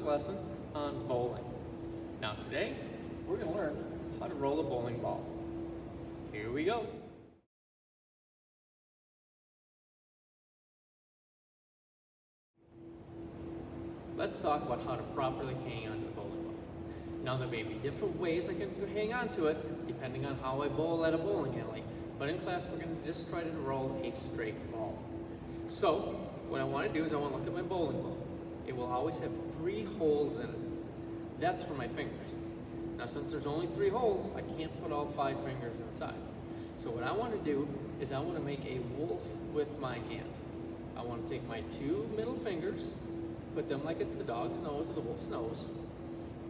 lesson on bowling. Now today, we're going to learn how to roll a bowling ball. Here we go. Let's talk about how to properly hang onto the bowling ball. Now there may be different ways I can hang onto it depending on how I bowl at a bowling alley, but in class we're going to just try to roll a straight ball. So what I want to do is I want to look at my bowling ball. It will always have 3 holes in it. That's for my fingers. Now since there's only 3 holes, I can't put all 5 fingers inside. So what I want to do is I want to make a wolf with my hand. I want to take my 2 middle fingers, put them like it's the dog's nose or the wolf's nose,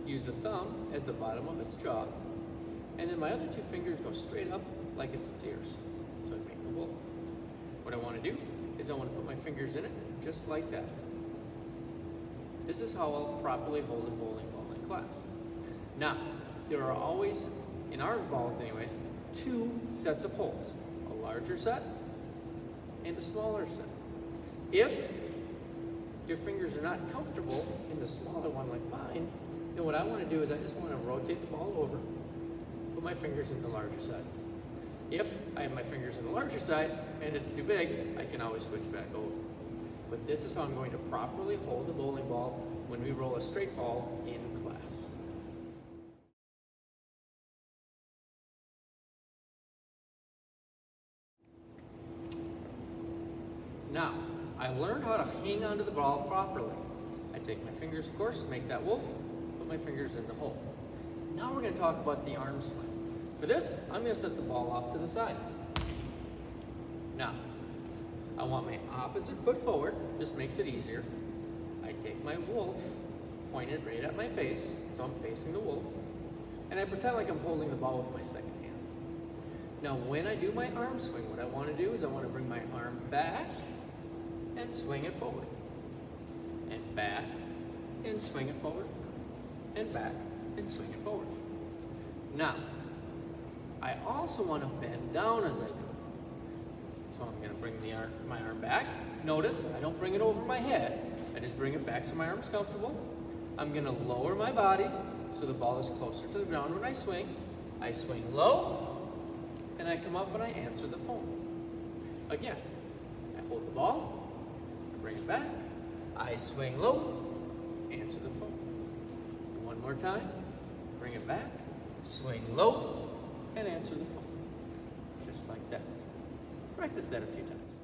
use the thumb as the bottom of its jaw, and then my other 2 fingers go straight up like it's its ears. So I make the wolf. What I want to do is I want to put my fingers in it just like that. This is how I'll properly hold a bowling ball in class. Now, there are always, in our balls anyways, 2 sets of holes. A larger set and a smaller set. If your fingers are not comfortable in the smaller one like mine, then what I want to do is I just want to rotate the ball over, put my fingers in the larger side. If I have my fingers in the larger side and it's too big, I can always switch back over. But this is how I'm going to properly hold the bowling ball when we roll a straight ball in class. Now, I learned how to hang onto the ball properly. I take my fingers, of course, make that wolf, put my fingers in the hole. Now we're going to talk about the arm swing. For this, I'm going to set the ball off to the side. Now, I want my opposite foot forward, this makes it easier. I take my wolf, pointed right at my face, so I'm facing the wolf, and I pretend like I'm holding the ball with my second hand. Now when I do my arm swing, what I want to do is I want to bring my arm back and swing it forward. And back and swing it forward. And back and swing it forward. Now, I also want to bend down as I do it. So I'm going to bring my arm back. Notice I don't bring it over my head. I just bring it back so my arm's comfortable. I'm going to lower my body so the ball is closer to the ground when I swing. I swing low, and I come up and I answer the phone. Again, I hold the ball, I bring it back, I swing low, answer the phone. One more time, bring it back, swing low, and answer the phone. Just like that. Practice that a few times.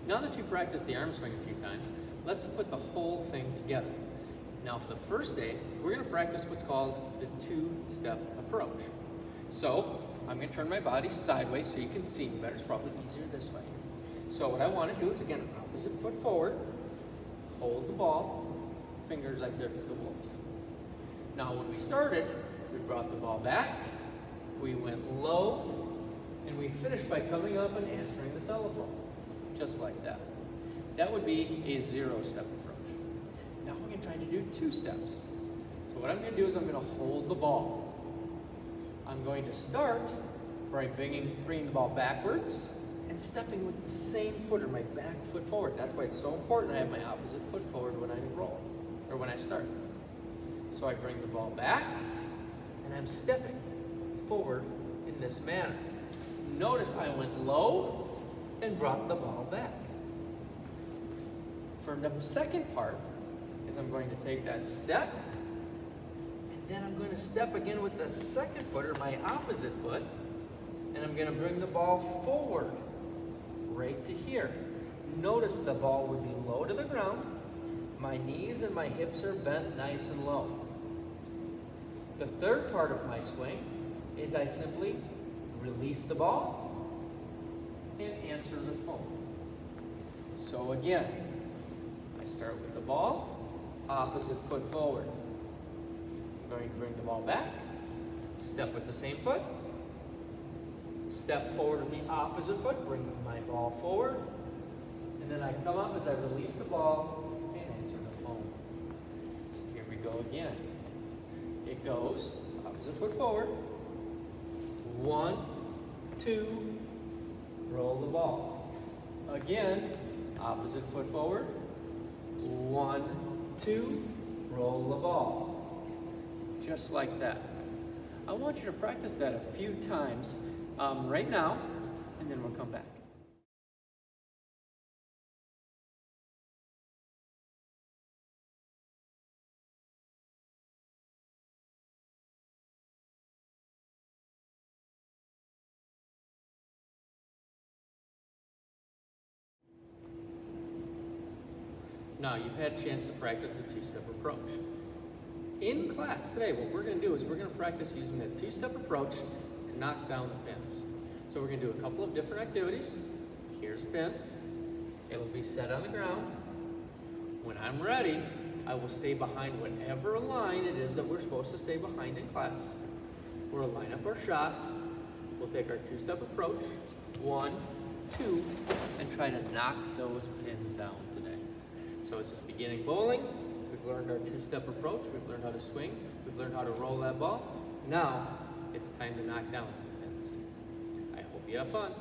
Now that you've practiced the arm swing a few times, let's put the whole thing together. Now for the first day, we're going to practice what's called the 2-step approach. So I'm going to turn my body sideways so you can see me better. It's probably easier this way. So what I want to do is, again, opposite foot forward, hold the ball, fingers like this, the wolf. Now when we started, we brought the ball back, we went low, and we finished by coming up and answering the telephone, just like that. That would be a 0-step approach. Now we're going to try to do 2 steps. So what I'm going to do is I'm going to hold the ball. I'm going to start by bringing the ball backwards and stepping with the same foot or my back foot forward. That's why it's so important I have my opposite foot forward when I roll, or when I start. So I bring the ball back, and I'm stepping forward in this manner. Notice I went low and brought the ball back. For the second part is I'm going to take that step, and then I'm going to step again with the second foot, or my opposite foot, and I'm going to bring the ball forward, right to here. Notice the ball would be low to the ground. My knees and my hips are bent nice and low. The third part of my swing is I simply release the ball and answer the phone. So again, I start with the ball, opposite foot forward. I'm going to bring the ball back, step with the same foot, step forward with the opposite foot, bring my ball forward, and then I come up as I release the ball and answer the phone. So here we go again. It goes opposite foot forward. 1, 2, roll the ball. Again, opposite foot forward. 1, 2, roll the ball. Just like that. I want you to practice that a few times right now, and then we'll come back. Now, you've had a chance to practice the two-step approach. In class today, what we're going to do is we're going to practice using the two-step approach to knock down the pins. So we're going to do a couple of different activities. Here's a pin. It'll be set on the ground. When I'm ready, I will stay behind whatever line it is that we're supposed to stay behind in class. We'll line up our shot. We'll take our two-step approach, 1, 2, and try to knock those pins down today. So it's just beginning bowling. We've learned our two-step approach. We've learned how to swing. We've learned how to roll that ball. Now, it's time to knock down some pins. I hope you have fun.